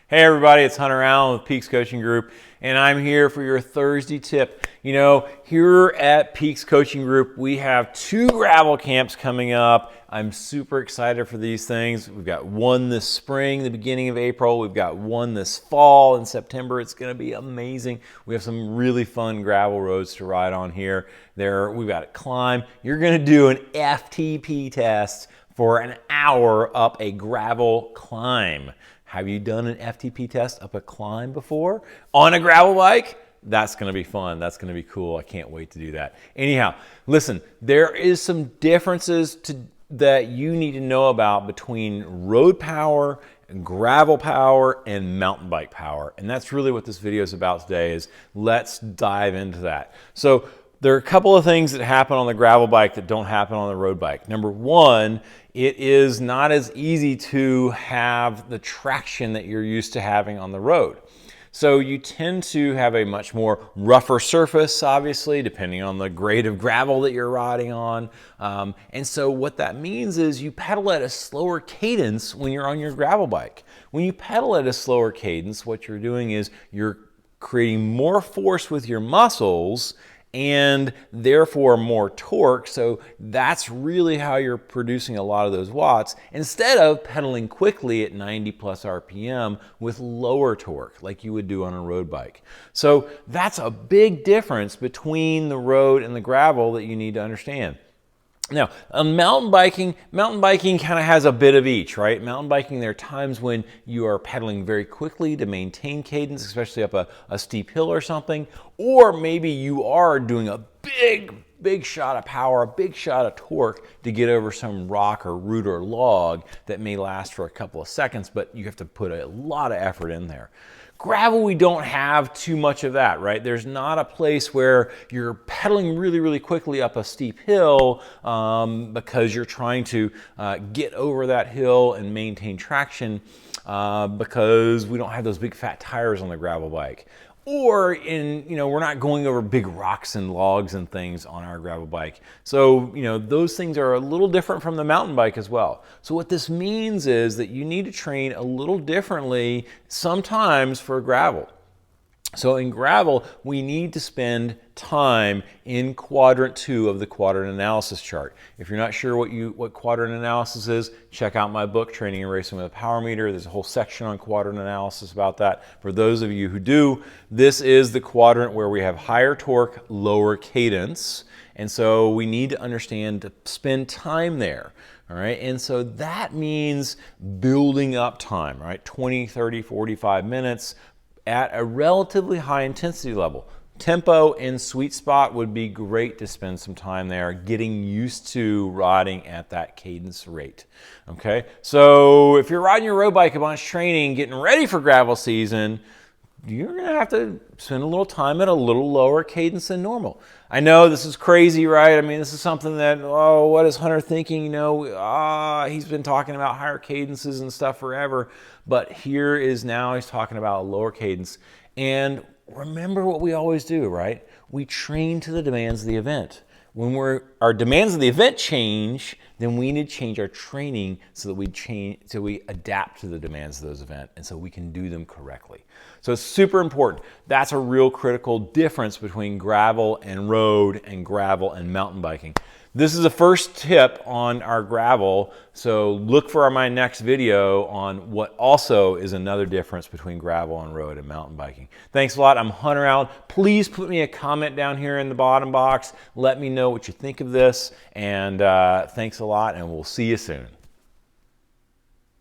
Hey everybody, it's Hunter Allen with Peaks Coaching Group, and I'm here for your Thursday tip. You know, here at Peaks Coaching Group, we have 2 gravel camps coming up. I'm super excited for these things. We've got one this spring, the beginning of April. We've got one this fall in September. It's going to be amazing. We have some really fun gravel roads to ride on here. We've got a climb. You're going to do an FTP test for an hour up a gravel climb. Have you done an FTP test up a climb before on a gravel bike? That's going to be fun. That's going to be cool. I can't wait to do that. Anyhow, listen, there is some differences that you need to know about between road power, gravel power, and mountain bike power. And that's really what this video is about today. Is let's dive into that. So there are a couple of things that happen on the gravel bike that don't happen on the road bike. Number one, it is not as easy to have the traction that you're used to having on the road. So you tend to have a much more rougher surface, obviously, depending on the grade of gravel that you're riding on. And so what that means is you pedal at a slower cadence when you're on your gravel bike. When you pedal at a slower cadence, what you're doing is you're creating more force with your muscles and therefore more torque. So that's really how you're producing a lot of those watts, instead of pedaling quickly at 90 plus RPM with lower torque like you would do on a road bike. So that's a big difference between the road and the gravel that you need to understand. Now, mountain biking kind of has a bit of each, right? Mountain biking, there are times when you are pedaling very quickly to maintain cadence, especially up a steep hill or something, or maybe you are doing a big shot of power, a big shot of torque to get over some rock or root or log that may last for a couple of seconds, but you have to put a lot of effort in there. Gravel, we don't have too much of that, right? There's not a place where you're pedaling really quickly up a steep hill because you're trying to get over that hill and maintain traction because we don't have those big fat tires on the gravel bike. Or we're not going over big rocks and logs and things on our gravel bike. So, those things are a little different from the mountain bike as well. So what this means is that you need to train a little differently sometimes for gravel. So in gravel, we need to spend time in quadrant 2 of the quadrant analysis chart. If you're not sure what quadrant analysis is, check out my book, Training and Racing with a Power Meter. There's a whole section on quadrant analysis about that. For those of you who do, this is the quadrant where we have higher torque, lower cadence. And so we need to understand to spend time there. All right, and so that means building up time, right? 20, 30, 45 minutes at a relatively high intensity level. Tempo and sweet spot would be great to spend some time there getting used to riding at that cadence rate. Okay, so if you're riding your road bike a bunch training, getting ready for gravel season, you're gonna have to spend a little time at a little lower cadence than normal. I know this is crazy, right? I mean, this is something that, what is Hunter thinking? He's been talking about higher cadences and stuff forever, but here is now he's talking about a lower cadence. And remember what we always do, right? We train to the demands of the event. When our demands of the event change, then we need to change our training so that we adapt to the demands of those events, and so we can do them correctly. So it's super important. That's a real critical difference between gravel and road and gravel and mountain biking. This is the first tip on our gravel, so look for my next video on what also is another difference between gravel and road and mountain biking. Thanks a lot. I'm Hunter Allen. Please put me a comment down here in the bottom box. Let me know what you think of this, and thanks a lot, and we'll see you soon.